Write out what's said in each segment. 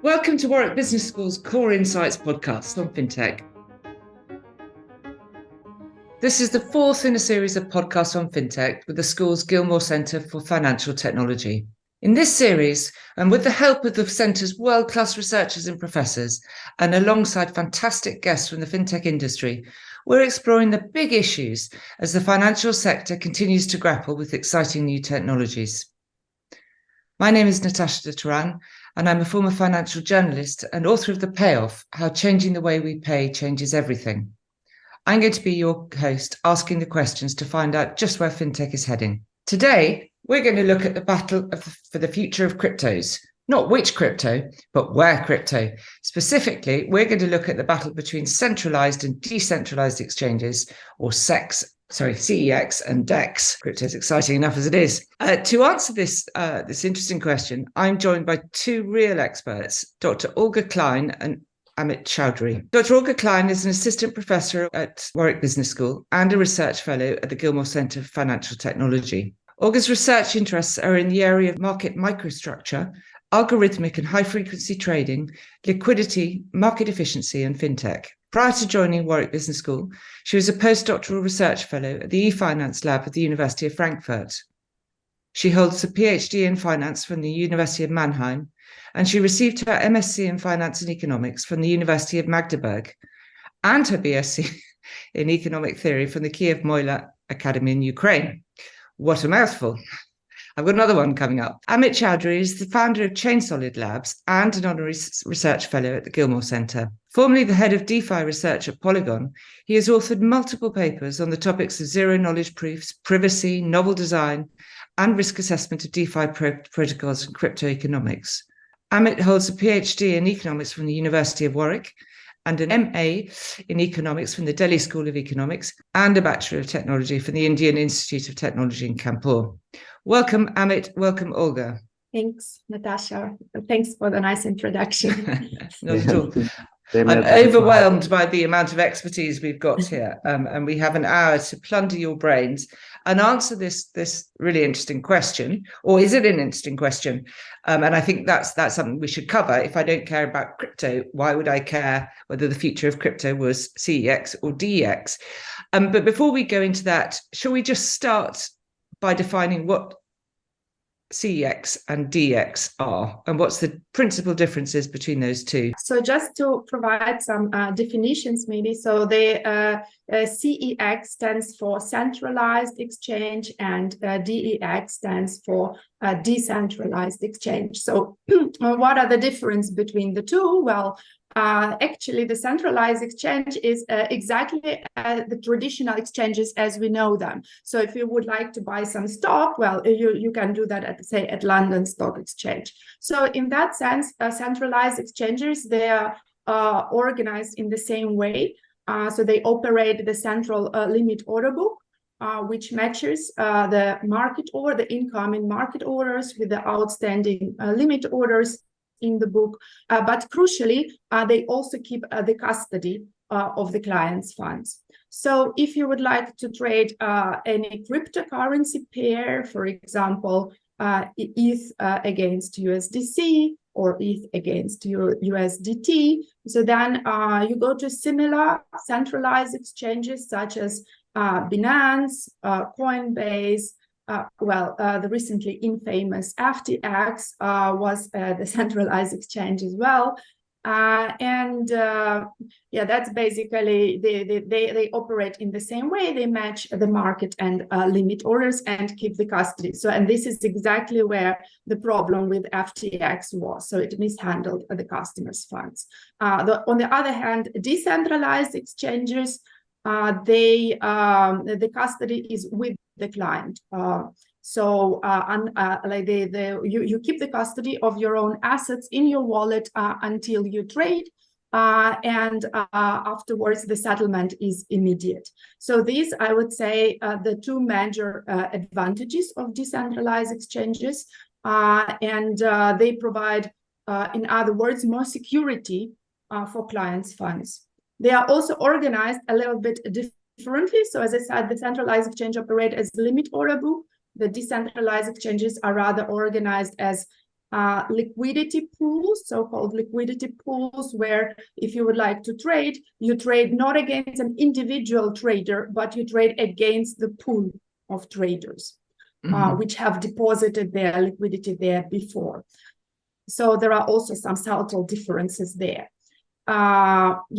Welcome to Warwick Business School's Core Insights podcast on FinTech. This is the fourth in a series of podcasts on FinTech with the school's Gillmore Centre for Financial Technology. In this series, and with the help of the Centre's world-class researchers and professors, and alongside fantastic guests from the FinTech industry, we're exploring the big issues as the financial sector continues to grapple with exciting new technologies. My name is Natasha de Teran, and I'm a former financial journalist and author of The Payoff, How Changing the Way We Pay Changes Everything. I'm going to be your host, asking the questions to find out just where FinTech is heading. Today, we're going to look at the battle for the future of cryptos. Not which crypto, but where crypto. Specifically, we're going to look at the battle between centralized and decentralized exchanges, or CEX and DEX. Crypto is exciting enough as it is. To answer this interesting question, I'm joined by two real experts, Dr. Olga Klein and Amit Chaudhary. Dr. Olga Klein is an assistant professor at Warwick Business School and a research fellow at the Gillmore Centre for Financial Technology. Olga's research interests are in the area of market microstructure, algorithmic and high-frequency trading, liquidity, market efficiency, and FinTech. Prior to joining Warwick Business School, she was a postdoctoral research fellow at the eFinance Lab at the University of Frankfurt. She holds a PhD in finance from the University of Mannheim, and she received her MSc in finance and economics from the University of Magdeburg, and her BSc in economic theory from the Kiev-Mohyla Academy in Ukraine. What a mouthful. I've got another one coming up. Amit Chaudhary is the founder of ChainSolid Labs and an honorary research fellow at the Gillmore Centre. Formerly the head of DeFi Research at Polygon, he has authored multiple papers on the topics of zero-knowledge proofs, privacy, novel design, and risk assessment of DeFi protocols and crypto economics. Amit holds a PhD in economics from the University of Warwick and an MA in economics from the Delhi School of Economics and a Bachelor of Technology from the Indian Institute of Technology in Kanpur. Welcome, Amit. Welcome, Olga. Thanks, Natasha. Thanks for the nice introduction. Not at all. I'm overwhelmed by the amount of expertise we've got here, and we have an hour to plunder your brains and answer this really interesting question. Or is it an interesting question? And I think that's something we should cover. If I don't care about crypto, why would I care whether the future of crypto was CEX or DEX? But before we go into that, shall we just start by defining what CEX and DEX are, and what's the principal differences between those two? So just to provide some definitions, maybe. So the CEX stands for centralized exchange, and DEX stands for decentralized exchange. So what are the difference between the two? Well, actually, the centralized exchange is exactly the traditional exchanges as we know them. So if you would like to buy some stock, well, you can do that at London Stock Exchange. So in that sense, centralized exchanges, they are organized in the same way. So they operate the central limit order book, which matches the market order, the incoming market orders with the outstanding limit orders in the book, but crucially, they also keep the custody of the client's funds. So if you would like to trade any cryptocurrency pair, for example, ETH against USDC or ETH against USDT, so then you go to similar centralized exchanges such as Binance, Coinbase. The recently infamous FTX was the centralized exchange as well. That's basically, they operate in the same way. They match the market and limit orders and keep the custody. So, and this is exactly where the problem with FTX was. So it mishandled the customers' funds. On the other hand, decentralized exchanges, the custody is with the client. You keep the custody of your own assets in your wallet until you trade, and afterwards the settlement is immediate. So these, I would say, the two major advantages of decentralized exchanges, and they provide, in other words, more security for clients' funds. They are also organized a little bit differently. So as I said, the centralized exchange operate as limit order book. The decentralized exchanges are rather organized as liquidity pools, so-called liquidity pools, where if you would like to trade, you trade not against an individual trader, but you trade against the pool of traders, which have deposited their liquidity there before. So there are also some subtle differences there. Overall,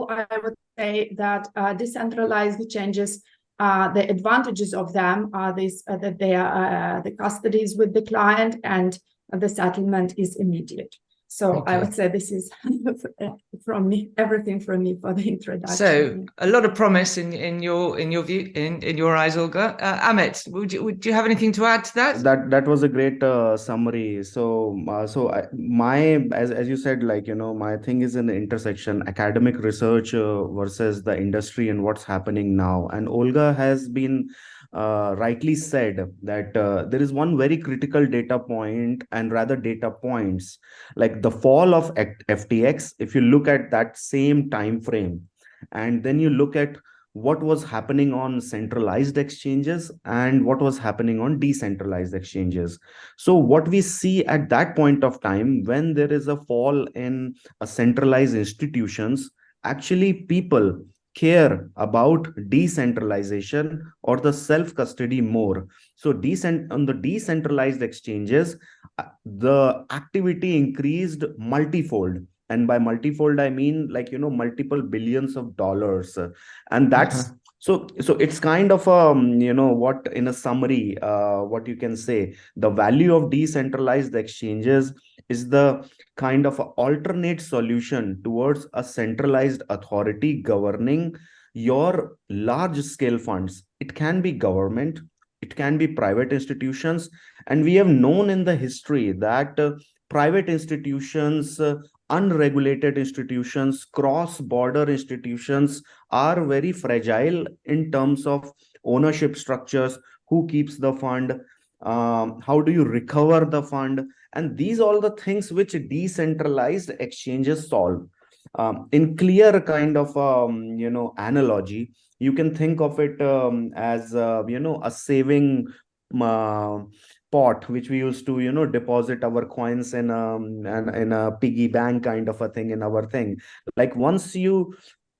I would say that decentralized exchanges, the advantages of them are this, that they are the custody is with the client and the settlement is immediate. So I would say this is from me, everything from me for the introduction. So a lot of promise in your view, in your eyes, Olga. Amit, would you have anything to add to that? That was a great summary. So as you said, like, you know, my thing is in the intersection academic research versus the industry and what's happening now. And Olga has been rightly said that there is one very critical data point, and rather data points, like the fall of FTX. If you look at that same time frame, and then you look at what was happening on centralized exchanges and what was happening on decentralized exchanges. So what we see at that point of time, when there is a fall in centralized institutions, actually people care about decentralization or the self-custody more. So on the decentralized exchanges, the activity increased multifold. And by multifold, I mean, like, you know, multiple billions of dollars. And that's so it's kind of you know, what in a summary, what you can say, the value of decentralized exchanges is the kind of alternate solution towards a centralized authority governing your large scale funds. It can be government, it can be private institutions, and we have known in the history that private institutions, unregulated institutions, cross-border institutions are very fragile in terms of ownership structures, who keeps the fund, how do you recover the fund, and these all the things which decentralized exchanges solve. In clear kind of you know, analogy, you can think of it as you know, a saving pot which we used to, you know, deposit our coins in a piggy bank kind of a thing in our thing. Like once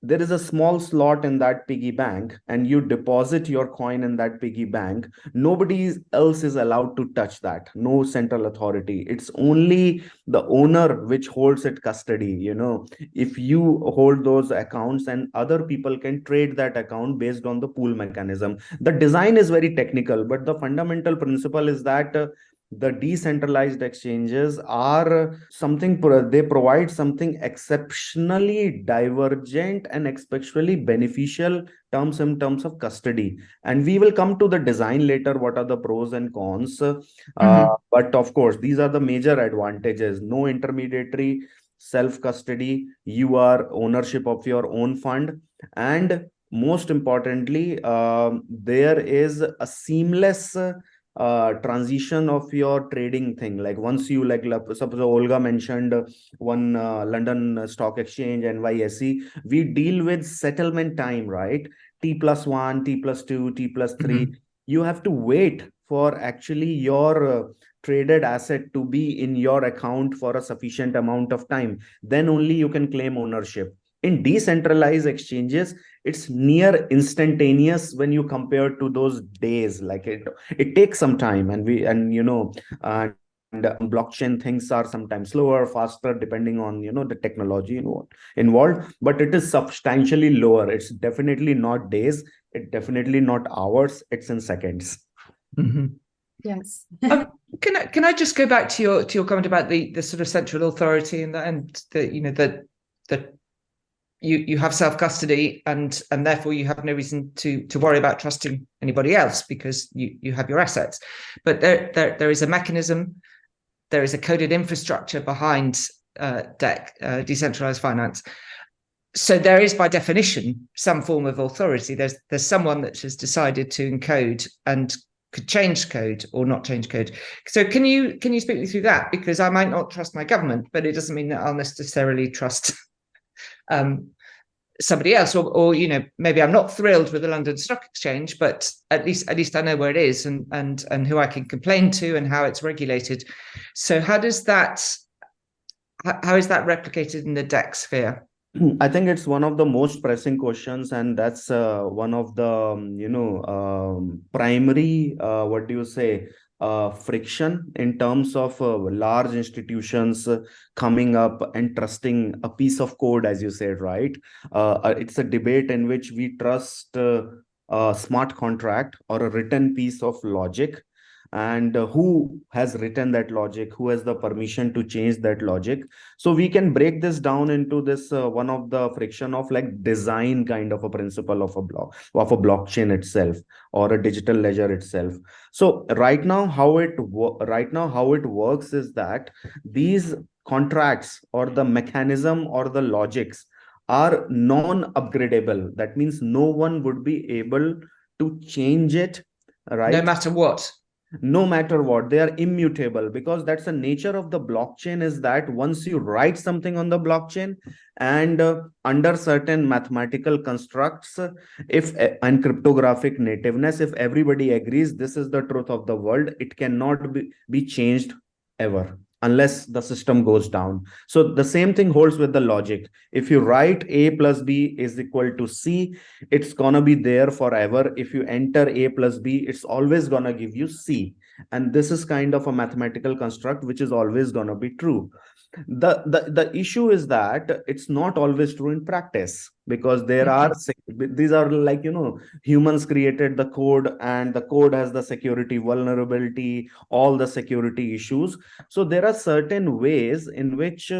there is a small slot in that piggy bank and you deposit your coin in that piggy bank, nobody else is allowed to touch that. No central authority. It's only the owner which holds it custody. You know, if you hold those accounts and other people can trade that account based on the pool mechanism. The design is very technical, but the fundamental principle is that the decentralized exchanges are something, they provide something exceptionally divergent and especially beneficial terms in terms of custody. And we will come to the design later, what are the pros and cons. But of course, these are the major advantages. No intermediary, self-custody, you are ownership of your own fund. And most importantly, there is a seamless transition of your trading thing. Like once you, like suppose Olga mentioned one London Stock Exchange, NYSE, we deal with settlement time, right? T+1, T+2, T+3. You have to wait for actually your traded asset to be in your account for a sufficient amount of time. Then only you can claim ownership. In decentralized exchanges, it's near instantaneous when you compare to those days. Like it takes some time, and you know, and blockchain things are sometimes slower, faster, depending on, you know, the technology involved, but it is substantially lower. It's definitely not days, it's definitely not hours, it's in seconds. Yes. Can I just go back to your comment about the sort of central authority and the you know, that you have self-custody and therefore you have no reason to worry about trusting anybody else because you have your assets. But there is a mechanism, there is a coded infrastructure behind DEX, decentralized finance. So there is, by definition, some form of authority. There's someone that has decided to encode and could change code or not change code. So can you speak me through that? Because I might not trust my government, but it doesn't mean that I'll necessarily trust somebody else, or maybe I'm not thrilled with the London Stock Exchange, but at least I know where it is and who I can complain to and how it's regulated. So how is that replicated in the DEX sphere? I think it's one of the most pressing questions, and that's one of the primary what do you say friction in terms of large institutions coming up and trusting a piece of code, as you said, right? It's a debate in which we trust a smart contract or a written piece of logic, and who has written that logic, who has the permission to change that logic. So we can break this down into this one of the friction of like design kind of a principle of a blockchain itself, or a digital ledger itself. So right now how it works is that these contracts or the mechanism or the logics are non-upgradable. That means no one would be able to change it, right? No matter what. No matter what, they are immutable, because that's the nature of the blockchain, is that once you write something on the blockchain, and under certain mathematical constructs, if and cryptographic nativeness, if everybody agrees this is the truth of the world, it cannot be changed ever, unless the system goes down. So the same thing holds with the logic. If you write a plus b is equal to c, it's gonna be there forever. If you enter a plus b, it's always gonna give you c. And this is kind of a mathematical construct which is always gonna be true. The issue is that it's not always true in practice, because these are like, humans created the code, and the code has the security vulnerability, all the security issues. So there are certain ways in which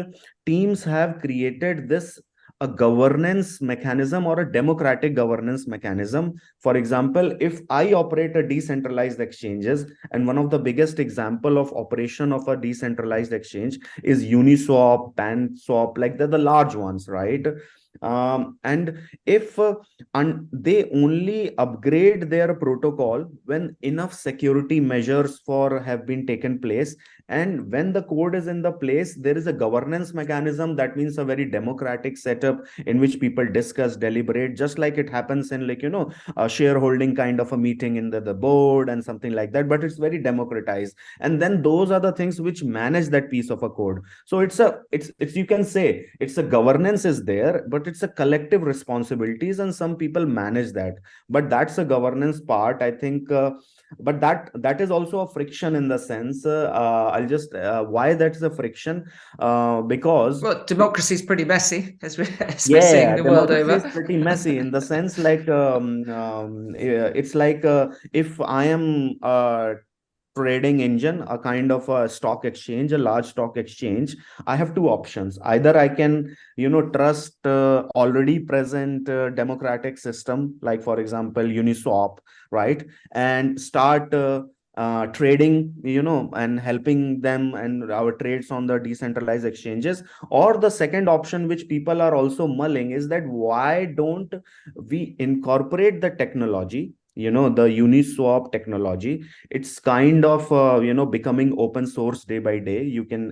teams have created this a governance mechanism, or a democratic governance mechanism. For example, if I operate a decentralized exchanges, and one of the biggest example of operation of a decentralized exchange is Uniswap, PanSwap, like the large ones, right? And if they only upgrade their protocol when enough security measures have been taken place, and when the code is in the place, there is a governance mechanism. That means a very democratic setup in which people discuss, deliberate, just like it happens in a shareholding kind of a meeting in the board and something like that, but it's very democratized. And then those are the things which manage that piece of a code. So it's you can say it's a governance is there, but it's a collective responsibilities, and some people manage that. But that's a governance part, I think. But that is also a friction in the sense, I'll just why that's a friction, because democracy is pretty messy, as we're seeing the world over. Democracy is pretty messy in the sense, like it's like if I am trading engine, a kind of a stock exchange, a large stock exchange, I have two options. Either I can trust already present democratic system, like for example Uniswap, right, and start trading, and helping them and our trades on the decentralized exchanges. Or the second option, which people are also mulling, is that why don't we incorporate the technology, the Uniswap technology? It's kind of becoming open source day by day.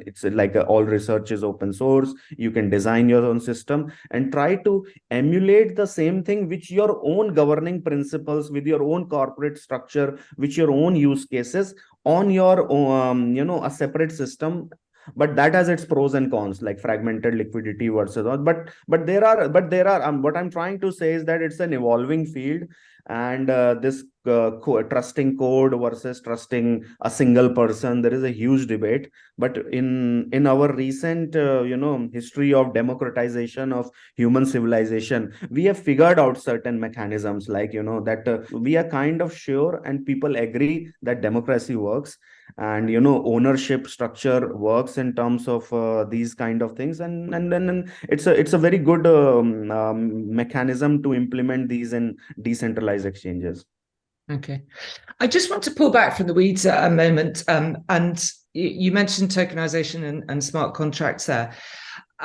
It's like all research is open source. You can design your own system and try to emulate the same thing, which your own governing principles, with your own corporate structure, which your own use cases on your a separate system. But that has its pros and cons, like fragmented liquidity versus all. But there are what I'm trying to say is that it's an evolving field, and this trusting code versus trusting a single person, there is a huge debate. But in our recent history of democratization of human civilization, we have figured out certain mechanisms, like that we are kind of sure, and people agree that democracy works, and ownership structure works in terms of these kind of things, and then it's a very good mechanism to implement these in decentralized exchanges. Okay, I just want to pull back from the weeds a moment, and you mentioned tokenization and smart contracts there.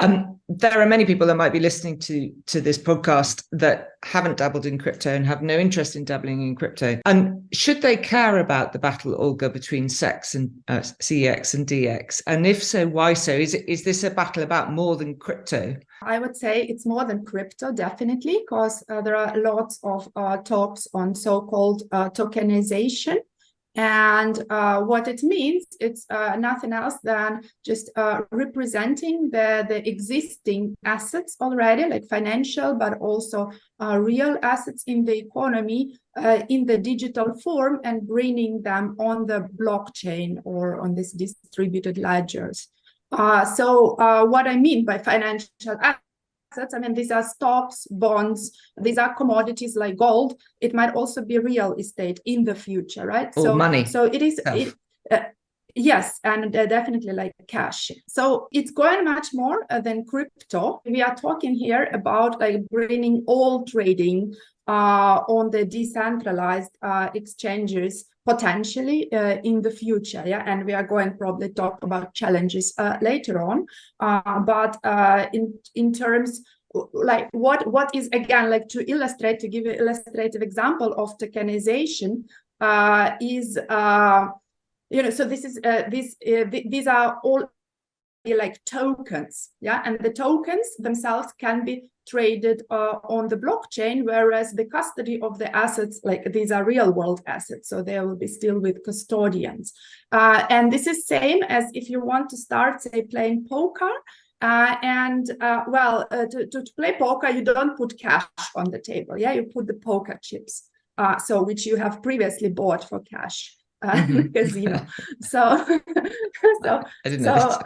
There are many people that might be listening to this podcast that haven't dabbled in crypto and have no interest in dabbling in crypto. And should they care about the battle, Olga, between CEX and CEX and DEX? And if so, why so? Is this a battle about more than crypto? I would say it's more than crypto, definitely, because there are lots of talks on so-called tokenization. And what it means, it's nothing else than just representing the existing assets already, like financial, but also real assets in the economy in the digital form and bringing them on the blockchain or on these distributed ledgers. So what I mean by financial assets, I mean, these are stocks, bonds, these are commodities like gold. It might also be real estate in the future, right? Or so money. So it is, yes, and definitely like cash. So it's going much more than crypto. We are talking here about like bringing all trading on the decentralized exchanges potentially in the future, yeah, and we are going probably talk about challenges later on, but in terms like what is, again, like to illustrate, to give an illustrative example of tokenization is so this is these are all like tokens, yeah, and the tokens themselves can be traded on the blockchain, whereas the custody of the assets, like these are real world assets, so they will be still with custodians. And this is same as if you want to start, say, playing poker. To play poker, you don't put cash on the table, yeah, you put the poker chips, so which you have previously bought for cash. Casino. So I didn't know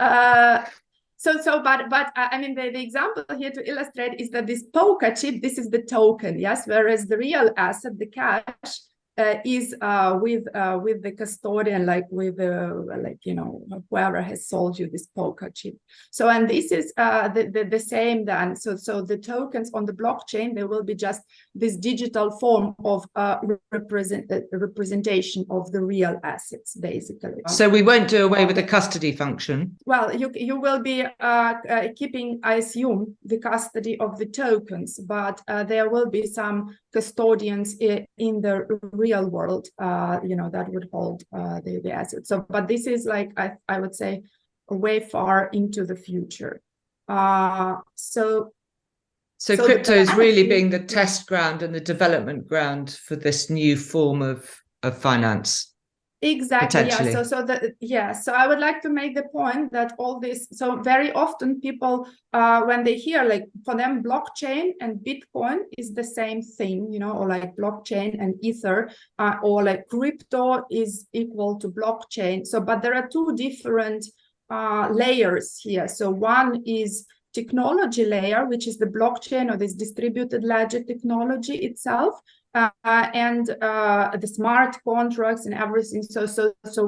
but I mean the example here to illustrate is that this poker chip, this is the token, yes, whereas the real asset, the cash, is with the custodian, like with whoever has sold you this poker chip. So, and this is the same then. So the tokens on the blockchain, they will be just this digital form of representation of the real assets, basically. So we won't do away with the custody function. Well, you will be keeping, I assume, the custody of the tokens, but there will be some custodians in the real world, that would hold the assets. So, but this is like, I would say, way far into the future. So crypto is really being the test ground and the development ground for this new form of finance. Exactly. Yeah. So I would like to make the point that all this, so very often people, when they hear, like, for them, blockchain and Bitcoin is the same thing, or like blockchain and Ether, or like crypto is equal to blockchain. So, but there are two different layers here. So one is technology layer, which is the blockchain or this distributed ledger technology itself. And the smart contracts and everything. So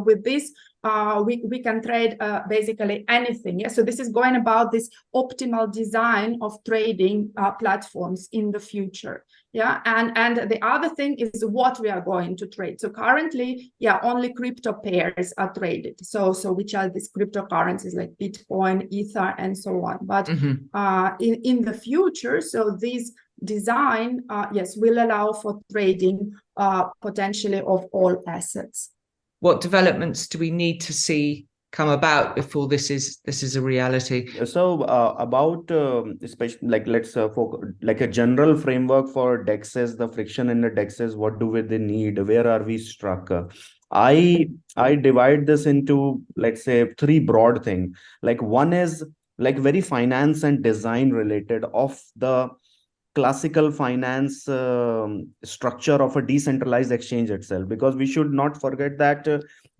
with this, we can trade basically anything. Yeah. So this is going about this optimal design of trading platforms in the future. Yeah. And the other thing is what we are going to trade. So currently, yeah, only crypto pairs are traded. So which are these cryptocurrencies like Bitcoin, Ether, and so on. But in the future, so these design, yes, will allow for trading potentially of all assets. What developments do we need to see come about before this is a reality? So about especially like let's focus like a general framework for DEXs, the friction in the DEXs, what do they need? Where are we stuck? I divide this into, let's say, three broad things. Like one is like very finance and design related of the classical finance structure of a decentralized exchange itself, because we should not forget that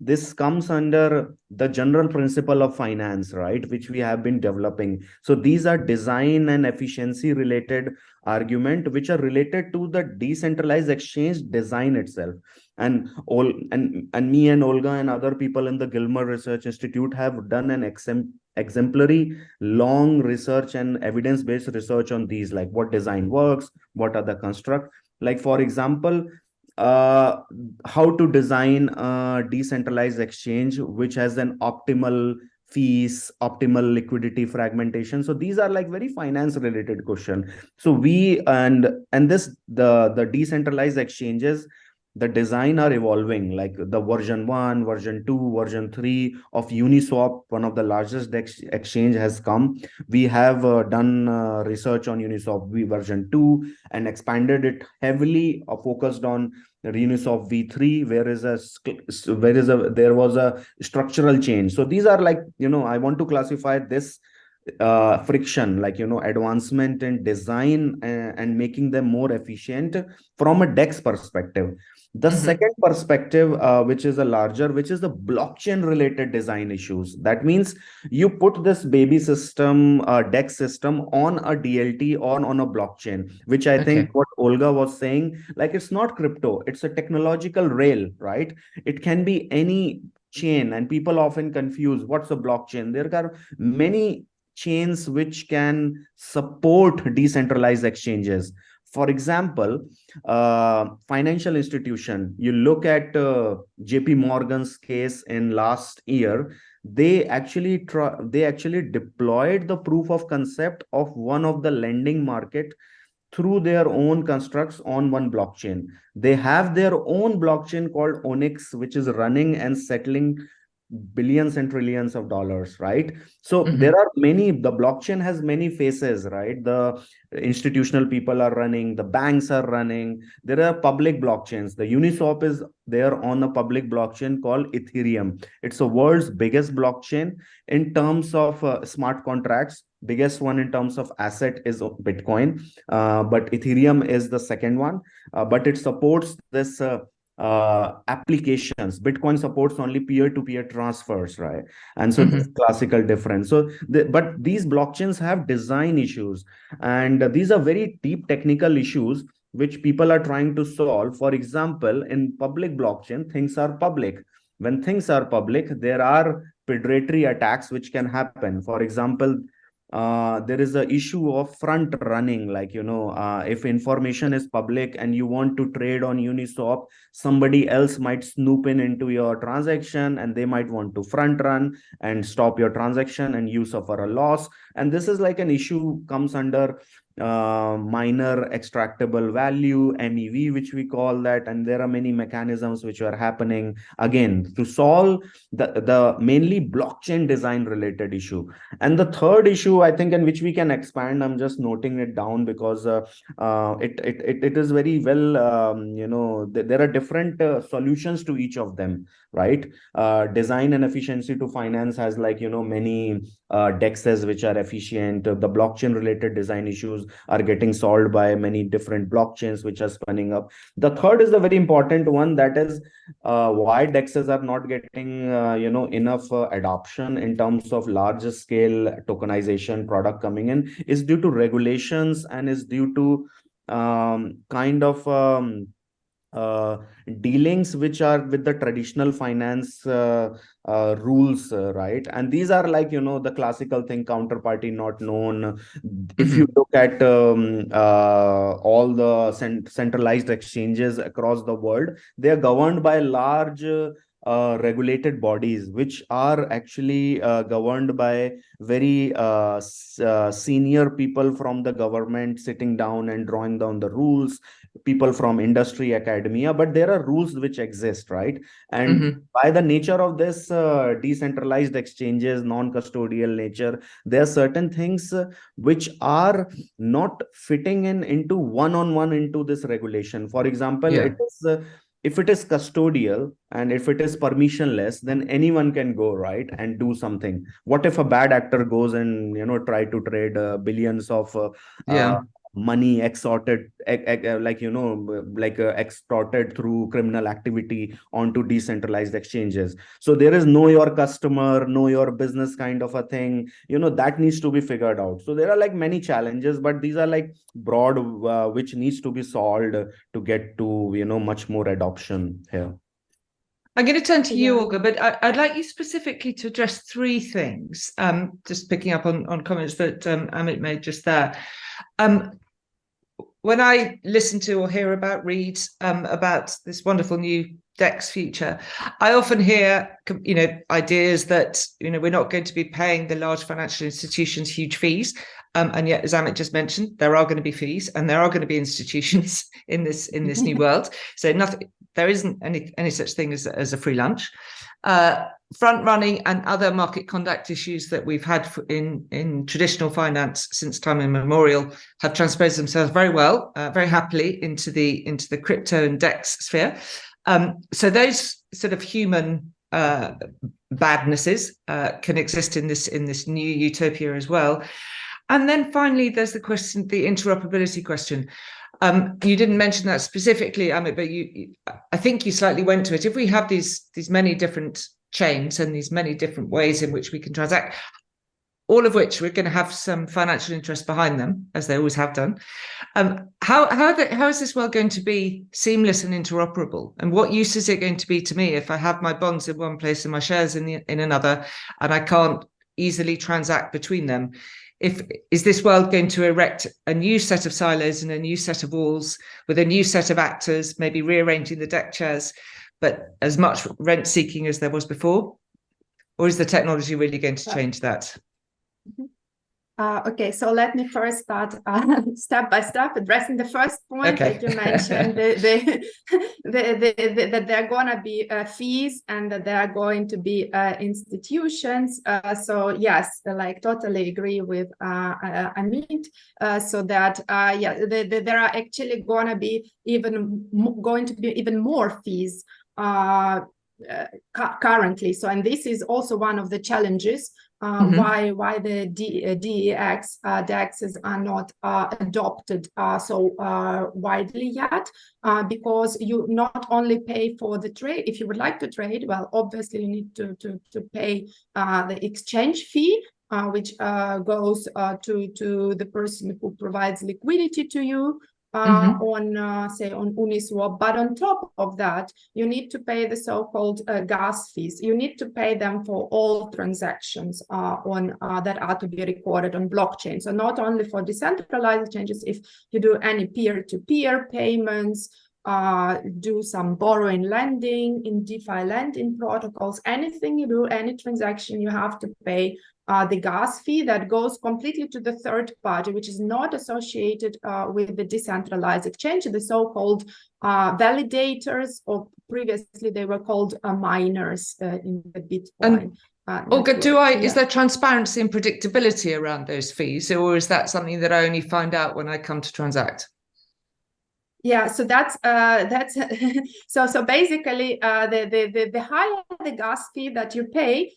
this comes under the general principle of finance, right, which we have been developing. So these are design and efficiency related argument which are related to the decentralized exchange design itself. And me and Olga and other people in the Gillmore Research Institute have done an exemplary long research and evidence-based research on these, like what design works, what are the construct, like for example, how to design a decentralized exchange which has an optimal fees, optimal liquidity fragmentation. So these are like very finance related question. So the decentralized exchanges, the design are evolving, like the version 1, version 2, version 3 of Uniswap, one of the largest DEX exchange, has come. We have done research on Uniswap version 2 and expanded it heavily, focused on Uniswap v3, there was a structural change. So these are like, I want to classify this friction, like, advancement in design and making them more efficient from a DEX perspective. The second perspective, which is a larger, which is the blockchain related design issues. That means you put this baby system, DEX system, on a DLT or on a blockchain, which I think what Olga was saying, like, it's not crypto, it's a technological rail, right? It can be any chain, and people often confuse what's a blockchain. There are many chains which can support decentralized exchanges. For example, financial institution, you look at JP Morgan's case in last year, they actually deployed the proof of concept of one of the lending market through their own constructs on one blockchain. They have their own blockchain called Onyx, which is running and settling billions and trillions of dollars, right? So there are the blockchain has many faces, right? The institutional people are running, the banks are running, there are public blockchains. The Uniswap is there on a public blockchain called Ethereum. It's the world's biggest blockchain in terms of smart contracts. Biggest one in terms of asset is Bitcoin, but Ethereum is the second one. But it supports this applications. Bitcoin supports only peer-to-peer transfers, right? And so this classical difference. So but these blockchains have design issues, and these are very deep technical issues which people are trying to solve. For example, in public blockchain, things are public. When things are public, there are predatory attacks which can happen. For example, there is a issue of front running, like, if information is public and you want to trade on Uniswap, somebody else might snoop into your transaction and they might want to front run and stop your transaction, and you suffer a loss. And this is like an issue comes under minor extractable value, MEV, which we call that. And there are many mechanisms which are happening again to solve the mainly blockchain design related issue. And the third issue, I think, in which we can expand, I'm just noting it down because it is very well, there are different solutions to each of them, right? Design and efficiency to finance has, like, many DEXs which are efficient. The blockchain related design issues are getting solved by many different blockchains which are spinning up. The third is the very important one, that is why DEXs are not getting enough adoption in terms of larger scale tokenization product coming in, is due to regulations and is due to dealings which are with the traditional finance rules, right? And these are, like, the classical thing, counterparty not known. If you look at all the centralized exchanges across the world, they are governed by large regulated bodies, which are actually governed by very senior people from the government sitting down and drawing down the rules, people from industry, academia, but there are rules which exist, right? And by the nature of this decentralized exchanges, non-custodial nature, there are certain things which are not fitting into one-on-one into this regulation. For example, it is if it is custodial and if it is permissionless, then anyone can go, right, and do something. What if a bad actor goes and try to trade billions of money extorted, extorted through criminal activity onto decentralized exchanges? So there is know your customer, know your business kind of a thing, that needs to be figured out. So there are, like, many challenges, but these are, like, broad which needs to be solved to get to much more adoption here. I'm going to turn to you, Olga, but I'd like you specifically to address three things, just picking up on comments that Amit made just there. When I listen to or hear about, read about this wonderful new DEX future. I often hear, ideas that, we're not going to be paying the large financial institutions huge fees. And yet, as Amit just mentioned, there are going to be fees and there are going to be institutions in this new world. So there isn't any such thing as a free lunch. Front running and other market conduct issues that we've had in traditional finance since time immemorial have transposed themselves very well, very happily into the crypto and DEX sphere. So those sort of human badnesses can exist in this new utopia as well. And then finally, there's the interoperability question. You didn't mention that specifically, Amit, but I think you slightly went to it. If we have these many different chains and these many different ways in which we can transact, all of which we're going to have some financial interest behind them, as they always have done. How is this world going to be seamless and interoperable? And what use is it going to be to me if I have my bonds in one place and my shares in another, and I can't easily transact between them? Is this world going to erect a new set of silos and a new set of walls with a new set of actors, maybe rearranging the deck chairs, but as much rent seeking as there was before? Or is the technology really going to change that? Okay, so let me first start step by step addressing the first point that you mentioned, that there are going to be fees and that there are going to be institutions. So yes, totally agree with Amit. So that there are actually going to be even more fees currently. So, and this is also one of the challenges. Why the DEX DEXs are not adopted so widely yet, because you not only pay for the trade. If you would like to trade, well, obviously you need to pay the exchange fee, which goes to the person who provides liquidity to you. On say on Uniswap, but on top of that, you need to pay the so-called gas fees. You need to pay them for all transactions that are to be recorded on blockchain. So not only for decentralized exchanges, if you do any peer-to-peer payments, do some borrowing lending in DeFi lending protocols, anything you do, any transaction, you have to pay the gas fee that goes completely to the third party, which is not associated with the decentralized exchange, the so-called validators, or previously they were called miners in the Bitcoin. Olga, is there transparency and predictability around those fees, or is that something that I only find out when I come to transact? Yeah, so that's so basically the higher the gas fee that you pay,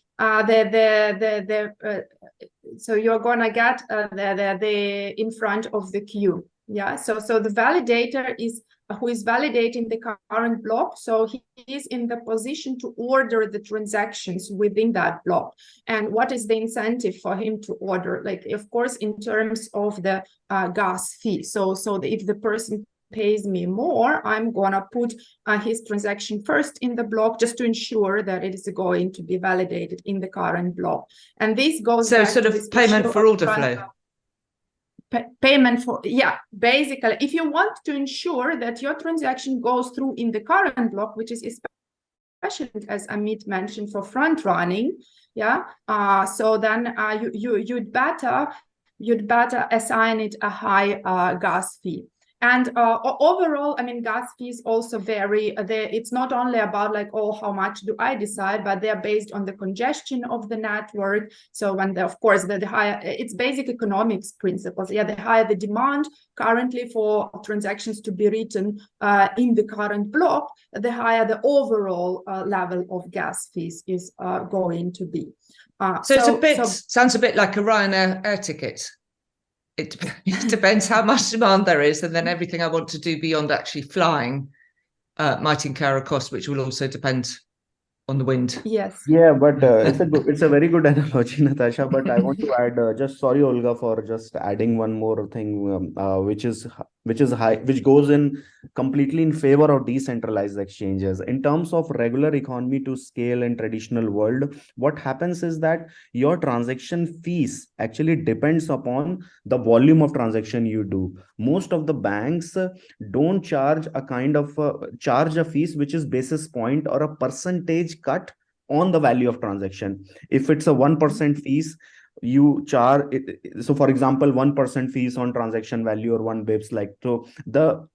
so you're gonna get the in front of the queue. Yeah, so the validator is who is validating the current block, so he is in the position to order the transactions within that block. And what is the incentive for him to order? Like, of course, in terms of the gas fee. So if the person pays me more, I'm gonna put his transaction first in the block just to ensure that it is going to be validated in the current block. And this goes so sort of payment for order flow. Payment for, yeah, basically, if you want to ensure that your transaction goes through in the current block, which is especially, as Amit mentioned, for front running, yeah, so then you'd better assign it a high gas fee. And overall, I mean, gas fees also vary. It's not only about like, oh, how much do I decide, but they're based on the congestion of the network. So when of course, the higher, it's basic economics principles. Yeah, the higher the demand currently for transactions to be written in the current block, the higher the overall level of gas fees is going to be. Sounds a bit like a Ryanair air ticket. It depends how much demand there is, and then everything I want to do beyond actually flying might incur a cost, which will also depend on the wind. Yes. Yeah, but it's a very good analogy, Natasha. But I want to add, just sorry, Olga, for just adding one more thing, which goes in completely in favor of decentralized exchanges. In terms of regular economy to scale in traditional world, what happens is that your transaction fees actually depends upon the volume of transaction you do. Most of the banks don't charge a kind of charge a fees which is basis point or a percentage cut on the value of transaction. If it's a 1% fees, you charge it. So for example, 1% fees on transaction value or 1 bips, like, so the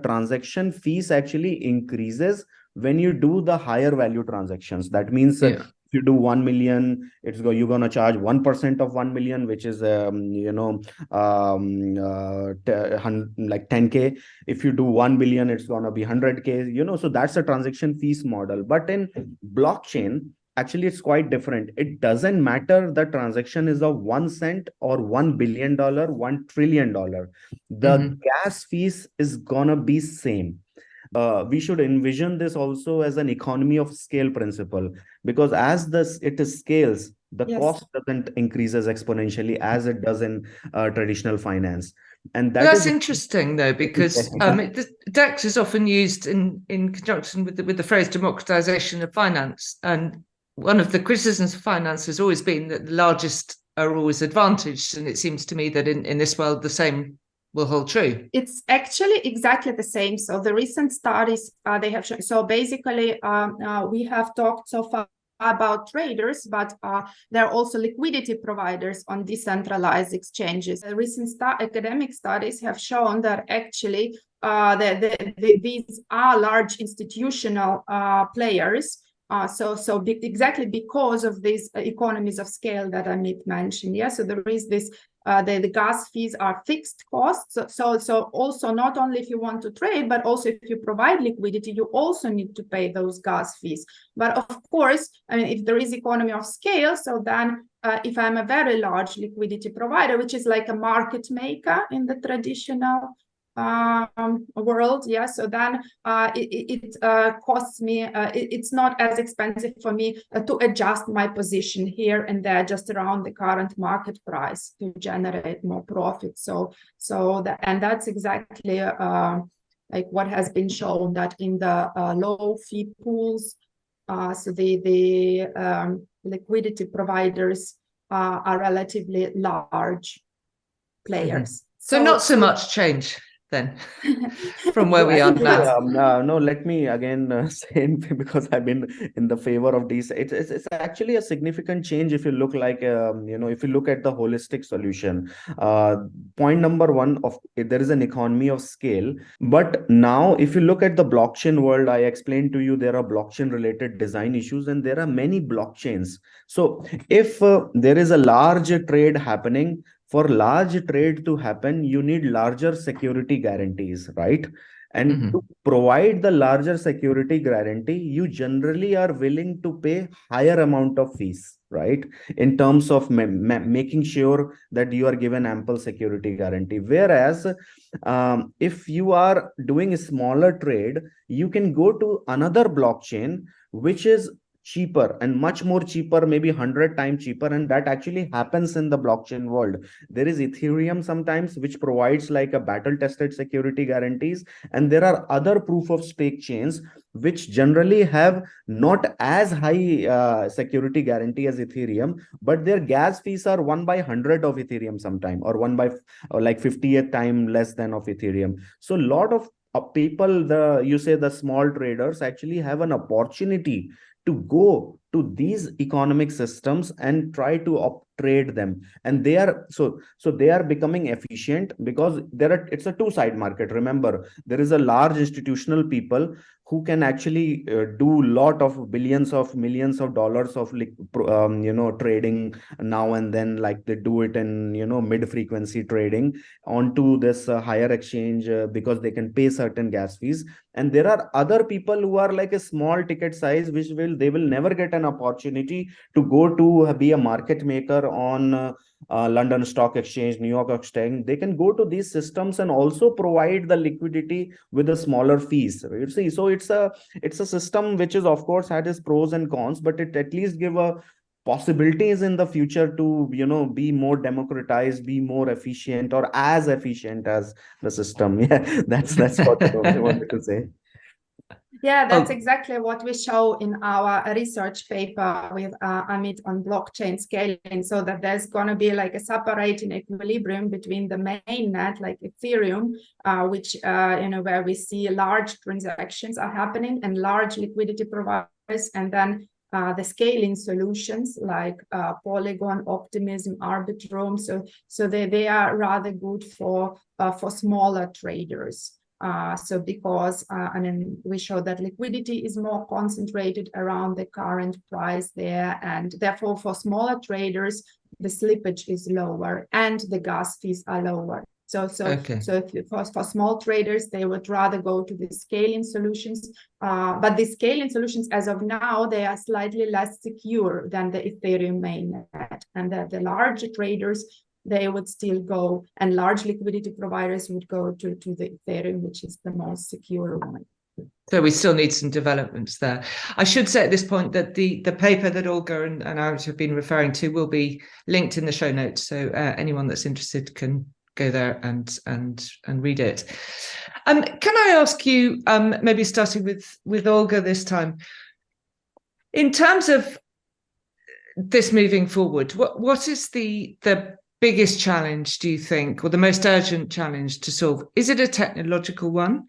transaction fees actually increases when you do the higher value transactions. That means Yeah. if you do 1 million, you're going to charge 1% of 1 million, which is like 10K. If you do 1 billion, it's going to be 100K, so that's a transaction fees model. But in blockchain, actually it's quite different. It doesn't matter the transaction is of 1 cent or $1 billion, $1 trillion. The gas fees is gonna be same. We should envision this also as an economy of scale principle, because as it scales, the Yes. cost doesn't increases exponentially as it does in traditional finance. And That's interesting, though, because Yeah. the DEX is often used in conjunction with the phrase democratization of finance. And one of the criticisms of finance has always been that the largest are always advantaged. And it seems to me that in this world, the same will hold true. It's actually exactly the same. So the recent studies they have shown. So basically, we have talked so far about traders, but there are also liquidity providers on decentralized exchanges. The recent academic studies have shown that actually these are large institutional players. Exactly because of these economies of scale that Amit mentioned. Yeah, so there is this. The gas fees are fixed costs. So also not only if you want to trade, but also if you provide liquidity, you also need to pay those gas fees. But of course, I mean, if there is economy of scale, so then if I'm a very large liquidity provider, which is like a market maker in the traditional world, yeah, so then it costs me, it's not as expensive for me to adjust my position here and there just around the current market price to generate more profit. And that's exactly like what has been shown, that in the low fee pools, so the liquidity providers are relatively large players. So not so much change then from where we are now. No, let me again say, because I've been in the favor of these. It's actually a significant change if you look like if you look at the holistic solution. Point number one, there is an economy of scale. But now, if you look at the blockchain world, I explained to you there are blockchain related design issues, and there are many blockchains. So if there is a large trade happening, for large trade to happen, you need larger security guarantees, right? And to provide the larger security guarantee, you generally are willing to pay higher amount of fees, right? In terms of making sure that you are given ample security guarantee. Whereas if you are doing a smaller trade, you can go to another blockchain, which is cheaper and much more cheaper, maybe 100 times cheaper. And that actually happens in the blockchain world. There is Ethereum sometimes, which provides like a battle tested security guarantees. And there are other proof of stake chains, which generally have not as high security guarantee as Ethereum, but their gas fees are 1/100 of Ethereum sometime, or 1 by like 50th time less than of Ethereum. So a lot of people, the small traders actually have an opportunity to go to these economic systems and try to trade them. And they are so they are becoming efficient, because it's a two-side market. Remember, there is a large institutional people who can actually do lot of billions of millions of dollars of trading now and then, like they do it in mid-frequency trading onto this higher exchange, because they can pay certain gas fees. And there are other people who are like a small ticket size, which they will never get an opportunity to go to be a market maker on London Stock Exchange, New York Exchange, they can go to these systems and also provide the liquidity with a smaller fees. You see, so it's a system which is, of course, had its pros and cons, but it at least give a possibilities in the future to, you know, be more democratized, be more efficient, or as efficient as the system. Yeah, that's what I wanted to say. Yeah, that's exactly what we show in our research paper with Amit on blockchain scaling, so that there's going to be like a separating equilibrium between the main net, like Ethereum, which, where we see large transactions are happening and large liquidity providers, and then the scaling solutions like Polygon, Optimism, Arbitrum. So they are rather good for smaller traders. So because, we show that liquidity is more concentrated around the current price there, and therefore for smaller traders, the slippage is lower and the gas fees are lower. So for small traders, they would rather go to the scaling solutions. But the scaling solutions, as of now, they are slightly less secure than the Ethereum mainnet. And the larger traders, they would still go, and large liquidity providers would go to the Ethereum, which is the most secure one. So we still need some developments there. I should say at this point that the paper that Olga and I have been referring to will be linked in the show notes. So anyone that's interested can go there and read it. Can I ask you, maybe starting with Olga this time, in terms of this moving forward, what is the biggest challenge, do you think, or the most urgent challenge to solve? Is it a technological one?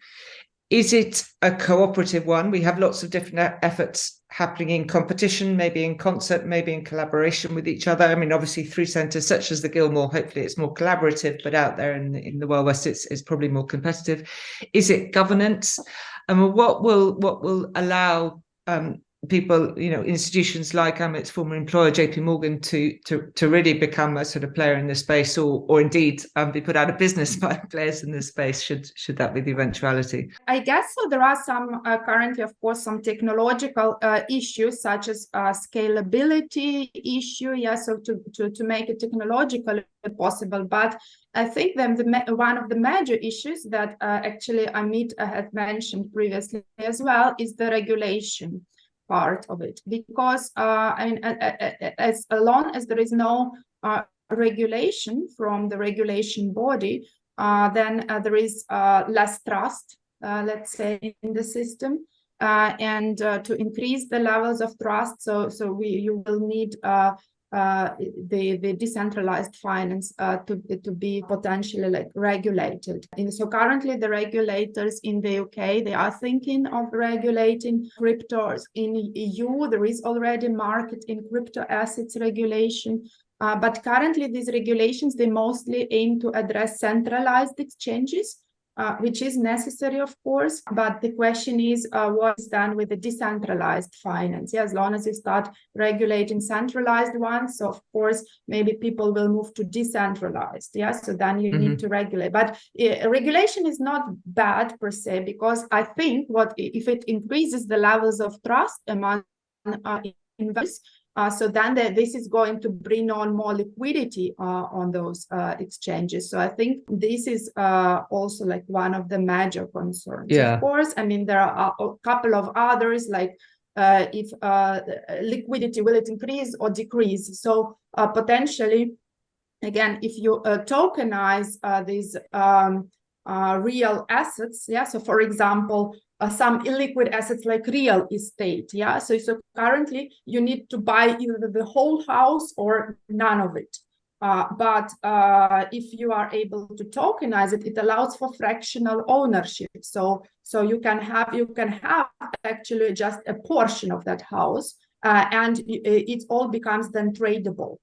Is it a cooperative one? We have lots of different efforts happening in competition, maybe in concert, maybe in collaboration with each other. I mean, obviously through centres such as the Gillmore, hopefully it's more collaborative, but out there in the Wild West, it's probably more competitive. Is it governance? And what will allow people, institutions like Amit's former employer, JP Morgan, to really become a sort of player in this space, or indeed be put out of business by players in this space, should that be the eventuality? I guess so. There are some currently, of course, some technological issues such as scalability issue. Yeah, so to make it technologically possible. But I think then one of the major issues that actually Amit had mentioned previously as well is the regulation part of it, because as long as there is no regulation from the regulation body, then there is less trust, let's say, in the system, and to increase the levels of trust, you will need the decentralized finance to be potentially like regulated. And so currently the regulators in the UK, they are thinking of regulating cryptos. In EU, there is already market in crypto assets regulation. But currently these regulations, they mostly aim to address centralized exchanges, which is necessary, of course, but the question is what is done with the decentralized finance. Yeah, as long as you start regulating centralized ones, so of course, maybe people will move to decentralized. Yeah, so then you need to regulate. But regulation is not bad per se, because I think if it increases the levels of trust among investors, so then this is going to bring on more liquidity on those exchanges. So I think this is also like one of the major concerns. Yeah. Of course, I mean, there are a couple of others, like if liquidity, will it increase or decrease? So potentially, again, if you tokenize these real assets, yeah, so for example, some illiquid assets like real estate, yeah, so currently you need to buy either the whole house or none of it, but if you are able to tokenize it, it allows for fractional ownership, so you can have actually just a portion of that house, and it all becomes then tradable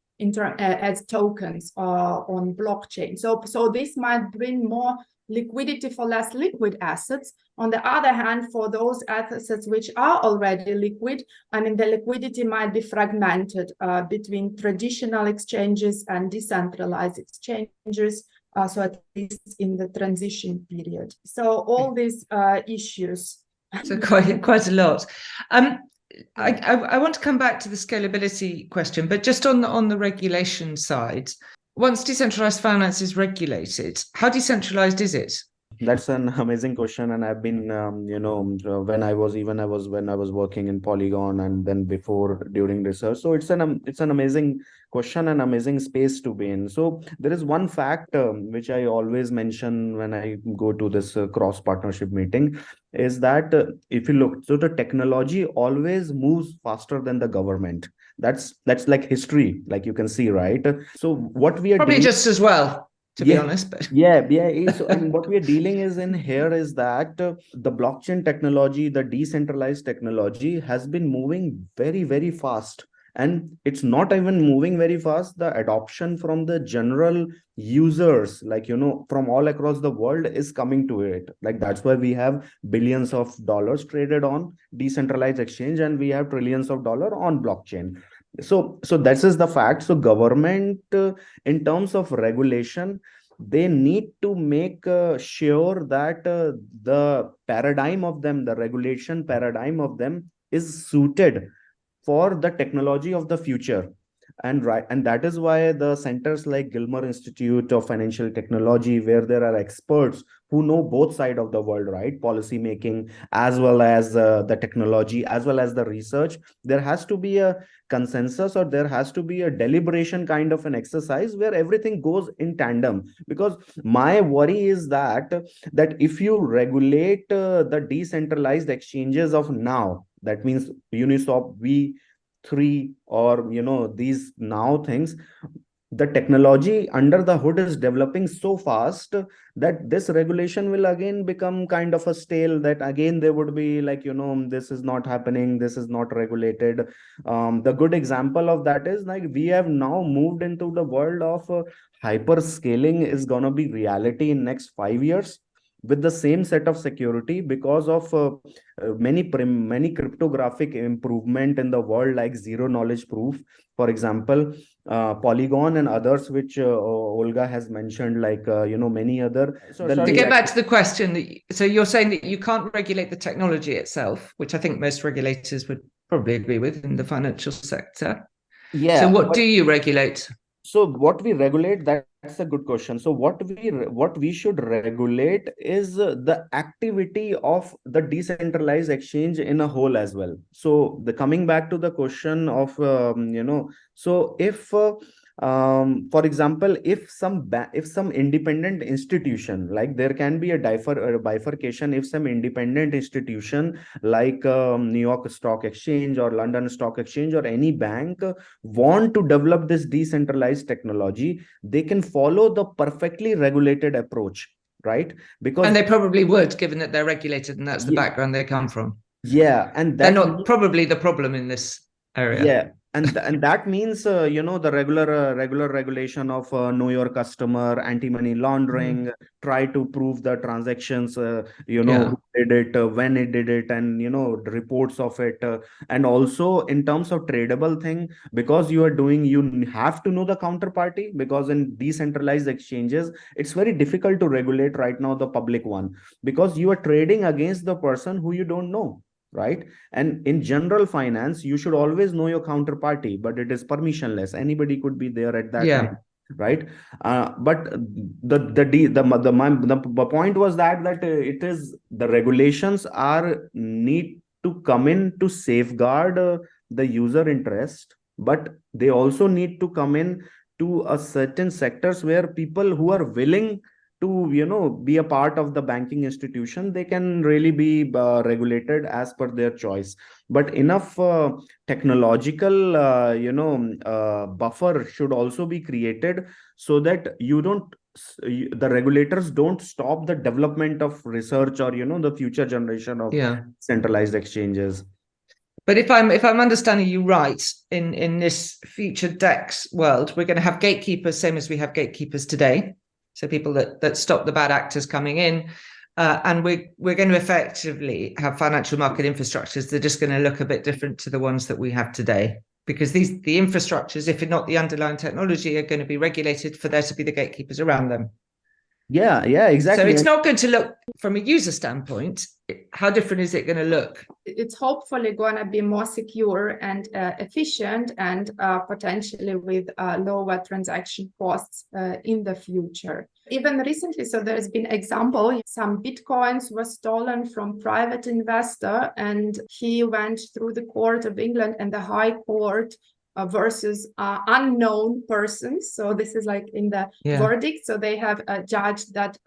as tokens on blockchain. So this might bring more liquidity for less liquid assets. On the other hand, for those assets which are already liquid, I mean, the liquidity might be fragmented between traditional exchanges and decentralized exchanges, so at least in the transition period. So all these issues. So quite a lot. I want to come back to the scalability question, but just on the regulation side, once decentralized finance is regulated, how decentralized is it? That's an amazing question, and I've been, when I was working in Polygon, and then before during research. So it's an amazing question and amazing space to be in. So there is one fact which I always mention when I go to this cross partnership meeting, is that if you look, so the technology always moves faster than the government. That's like history, like you can see, right? So what we are Probably just as well, to be honest. But So, and what we are dealing is in here is that the blockchain technology, the decentralized technology has been moving very, very fast. And it's not even moving very fast. The adoption from the general users, like, from all across the world is coming to it. Like, that's why we have billions of dollars traded on decentralized exchange, and we have trillions of dollars on blockchain. So this is the fact. So government, in terms of regulation, they need to make sure that the paradigm of them, the regulation paradigm of them, is suited for the technology of the future. And that is why the centers like Gillmore Institute of Financial Technology, where there are experts who know both sides of the world, right? Policy making, as well as the technology, as well as the research. There has to be a consensus, or there has to be a deliberation kind of an exercise where everything goes in tandem. Because my worry is that if you regulate the decentralized exchanges of now, that means Uniswap, V3, or these now things, the technology under the hood is developing so fast that this regulation will again become kind of a stale, that again they would be like, this is not happening, this is not regulated. The good example of that is, like, we have now moved into the world of hyper scaling is going to be reality in next 5 years, with the same set of security, because of many cryptographic improvement in the world, like zero knowledge proof, for example, Polygon and others, which Olga has mentioned, like many other. To get back to the question, so you're saying that you can't regulate the technology itself, which I think most regulators would probably agree with in the financial sector. Yeah. So what do you regulate? So what we regulate, that's a good question. So what we should regulate is the activity of the decentralized exchange in a whole as well. So the coming back to the question of so if for example, if some independent institution, like, there can be a bifurcation, if some independent institution like New York Stock Exchange or London Stock Exchange or any bank want to develop this decentralized technology, they can follow the perfectly regulated approach, right? And they probably would, given that they're regulated and that's the background they come from. Yeah, and they're not probably the problem in this area. Yeah, and that means the regular regulation of know your customer, anti-money laundering, try to prove the transactions, who did it, when it did it, and the reports of it, and also in terms of tradable thing, because you have to know the counterparty, because in decentralized exchanges it's very difficult to regulate right now, the public one, because you are trading against the person who you don't know. Right. And in general finance, you should always know your counterparty, but it is permissionless. Anybody could be there at that time. Right. But the point was that it is the regulations need to come in to safeguard the user interest, but they also need to come in to a certain sectors where people who are willing to be a part of the banking institution, they can really be regulated as per their choice. But enough technological buffer should also be created, so that the regulators don't stop the development of research, or the future generation of centralized exchanges. But if I'm understanding you right, in this future DEX world, we're going to have gatekeepers, same as we have gatekeepers today. So people that stop the bad actors coming in, and we're going to effectively have financial market infrastructures. They're just going to look a bit different to the ones that we have today, because the infrastructures, if not the underlying technology, are going to be regulated for there to be the gatekeepers around them. Yeah, exactly. So it's not going to look, from a user standpoint, how different is it going to look? It's hopefully going to be more secure and efficient, and potentially with lower transaction costs in the future. Even recently, so there's been example, some Bitcoins were stolen from private investor, and he went through the court of England and the High Court versus unknown persons. So this is like in the verdict. So they have judged that,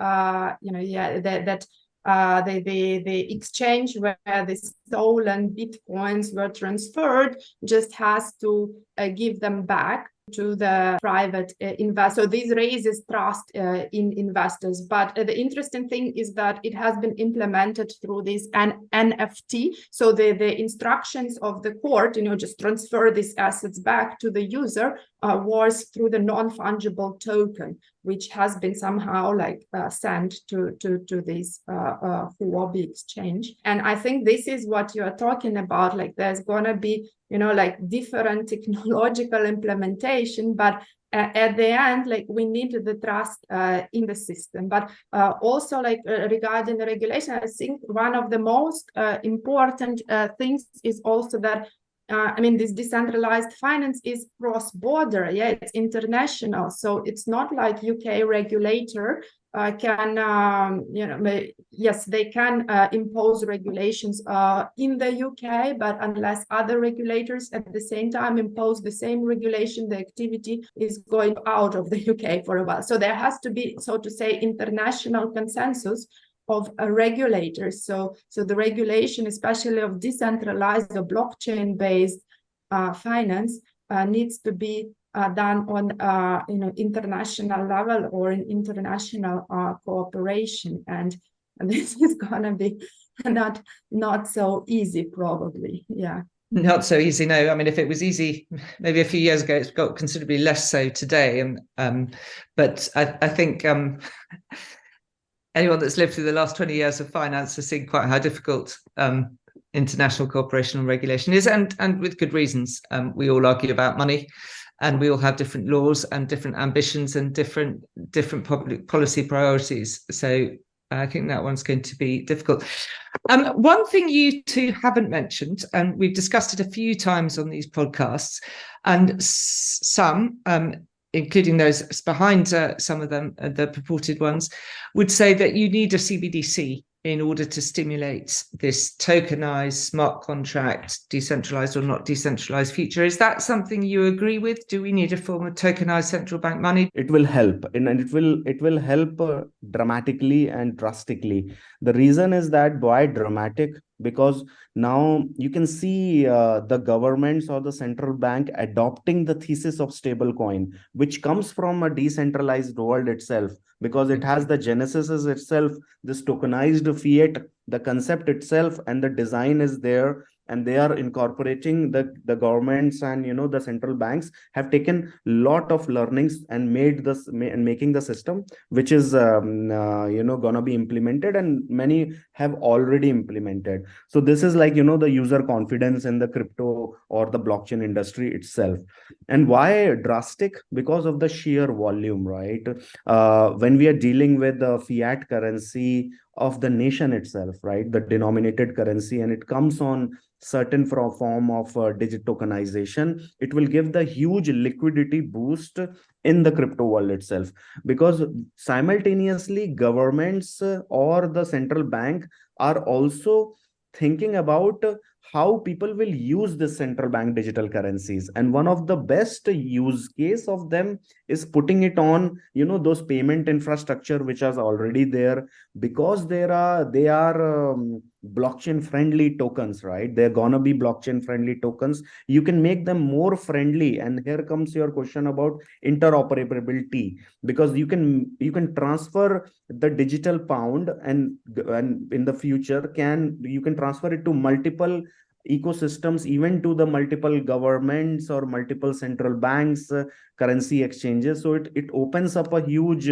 the exchange where the stolen Bitcoins were transferred just has to give them back to the private investor. So this raises trust in investors. But the interesting thing is that it has been implemented through this NFT. So the instructions of the court, just transfer these assets back to the user, was through the non-fungible token, which has been somehow sent to this Huobi exchange. And I think this is what you are talking about. Like there's going to be, different technological implementation, but at the end, we need the trust in the system. But also, regarding the regulation, I think one of the most important things is also that this decentralized finance is cross-border. It's international. So it's not like UK regulator can, yes, they can impose regulations in the UK, but unless other regulators at the same time impose the same regulation, the activity is going out of the UK for a while. So there has to be, so to say, international consensus of regulators. So the regulation, especially of decentralized or blockchain-based finance, needs to be done on international level or in international cooperation, and this is gonna be not so easy, probably. Not so easy, no. I mean, if it was easy, maybe a few years ago, it's got considerably less so today. But I think anyone that's lived through the last 20 years of finance has seen quite how difficult international cooperation and regulation is, and with good reasons. We all argue about money, and we all have different laws and different ambitions and different public policy priorities. So I think that one's going to be difficult. One thing you two haven't mentioned, and we've discussed it a few times on these podcasts, and some, including those behind some of them, the purported ones, would say that you need a CBDC in order to stimulate this tokenized smart contract, decentralized or not decentralized future. Is that something you agree with? Do we need a form of tokenized central bank money? It will help, and it will help dramatically and drastically. The reason is that why dramatic? Because now you can see the governments or the central bank adopting the thesis of stablecoin, which comes from a decentralized world itself, because it has the genesis itself, this tokenized fiat, the concept itself, and the design is there, and they are incorporating the governments, and the central banks have taken lot of learnings and made this and making the system, which is gonna be implemented, and many have already implemented. So this is the user confidence in the crypto or the blockchain industry itself. And why drastic? Because of the sheer volume, right? When we are dealing with the fiat currency of the nation itself, right, the denominated currency, and it comes on certain form of digital tokenization, it will give the huge liquidity boost in the crypto world itself, because simultaneously governments or the central bank are also thinking about how people will use the central bank digital currencies, and one of the best use case of them is putting it on those payment infrastructure which is already there, because they are blockchain friendly tokens, right? They're gonna be blockchain friendly tokens. You can make them more friendly, and here comes your question about interoperability, because you can transfer the digital pound, and in the future you can transfer it to multiple ecosystems, even to the multiple governments or multiple central banks currency exchanges. So it opens up a huge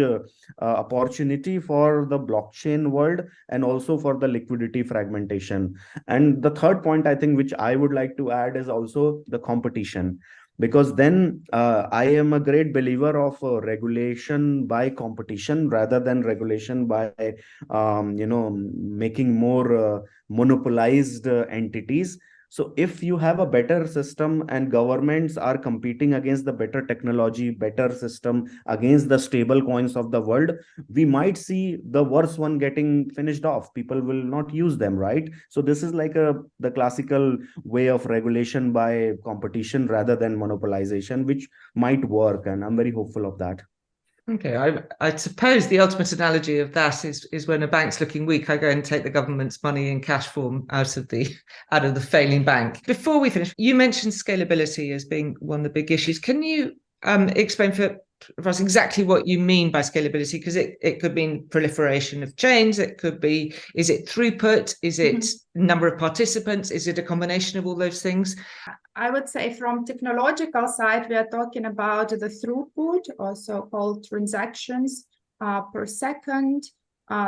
opportunity for the blockchain world, and also for the liquidity fragmentation. And the third point, I think, which I would like to add, is also the competition. because then I am a great believer of regulation by competition rather than regulation by making more monopolized entities. So if you have a better system and governments are competing against the better technology, better system against the stable coins of the world, we might see the worst one getting finished off. People will not use them, right? So this is like the classical way of regulation by competition rather than monopolization, which might work, and I'm very hopeful of that. Okay, I suppose the ultimate analogy of that is when a bank's looking weak, I go and take the government's money in cash form out of the failing bank. Before we finish, you mentioned scalability as being one of the big issues. Can you explain for us exactly what you mean by scalability? Because it could mean proliferation of chains. It could be, is it throughput? Is it number of participants? Is it a combination of all those things? I would say from technological side, we are talking about the throughput, also called transactions per second.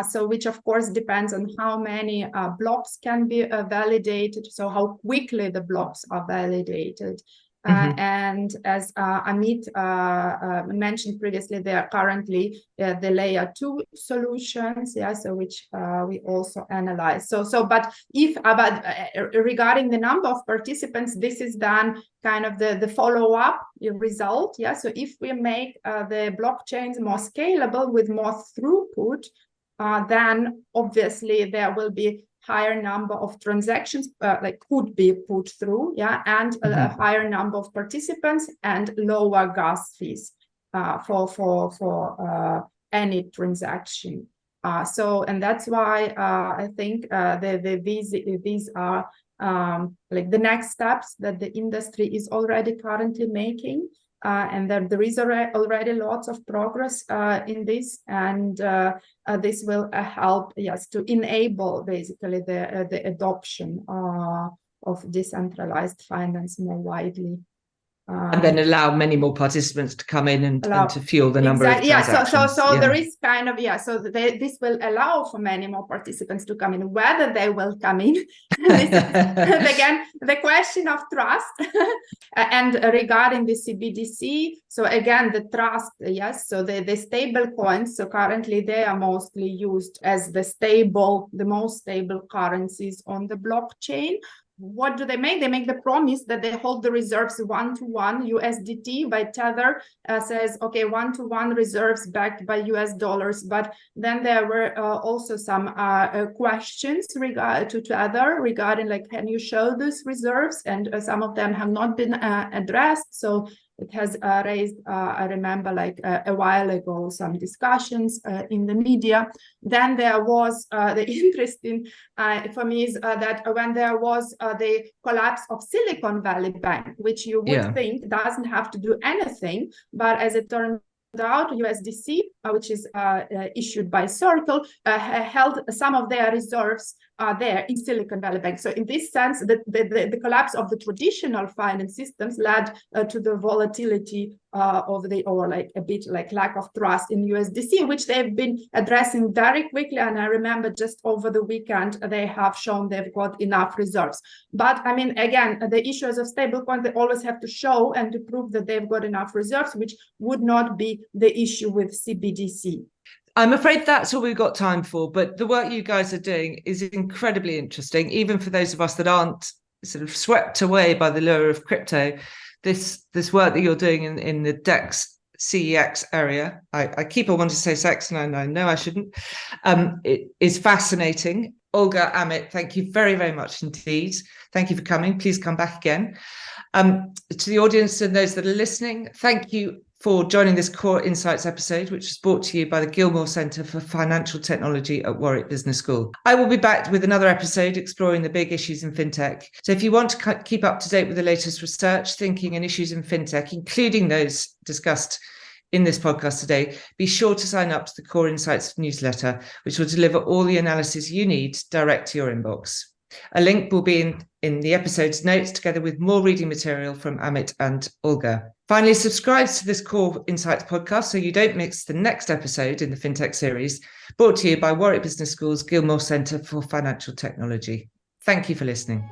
So which of course depends on how many blocks can be validated, so how quickly the blocks are validated. And as Amit mentioned previously, they are currently the layer 2 solutions, so which we also analyze. But regarding the number of participants, this is done kind of the follow-up result. So if we make the blockchains more scalable with more throughput, then obviously there will be higher number of transactions could be put through, and a higher number of participants and lower gas fees for any transaction. And that's why I think these are like the next steps that the industry is already currently making. And that there is already lots of progress in this, and this will help, to enable basically the adoption of decentralized finance more widely. And then allow many more participants to come in and to fuel the number of transactions. So there is kind of, this will allow for many more participants to come in. Whether they will come in, this is, again, the question of trust. And regarding the CBDC, so again, the trust, so the stable coins, so currently they are mostly used as the most stable currencies on the blockchain. What do they make? They make the promise that they hold the reserves 1-to-1 USDT by Tether, says, okay, 1-to-1 reserves backed by US dollars. But then there were also some questions to Tether regarding, like, can you show these reserves? And some of them have not been addressed. So it has raised, I remember, like a while ago, some discussions in the media. Then there was the interesting for me is that when there was the collapse of Silicon Valley Bank, which you would think doesn't have to do anything, but as it turned out, USDC, which is issued by Circle, held some of their reserves there in Silicon Valley Bank. So in this sense, the collapse of the traditional finance systems led to the volatility of a bit like lack of trust in USDC, which they've been addressing very quickly. And I remember just over the weekend, they have shown they've got enough reserves. But I mean, again, the issues of stablecoins, they always have to show and to prove that they've got enough reserves, which would not be the issue with CBDC. I'm afraid that's all we've got time for, but the work you guys are doing is incredibly interesting, even for those of us that aren't sort of swept away by the lure of crypto. This work that you're doing in the DEX CEX area, I keep on wanting to say CEX, and I know I shouldn't. It is fascinating. Olga, Amit, thank you very, very much indeed. Thank you for coming. Please come back again. To the audience and those that are listening, thank you for joining this Core Insights episode, which was brought to you by the Gillmore Centre for Financial Technology at Warwick Business School. I will be back with another episode exploring the big issues in fintech. So if you want to keep up to date with the latest research, thinking and issues in fintech, including those discussed in this podcast today, be sure to sign up to the Core Insights newsletter, which will deliver all the analysis you need direct to your inbox. A link will be in the episode's notes, together with more reading material from Amit and Olga. Finally, subscribe to this Core Insights podcast so you don't miss the next episode in the FinTech series, brought to you by Warwick Business School's Gillmore Centre for Financial Technology. Thank you for listening.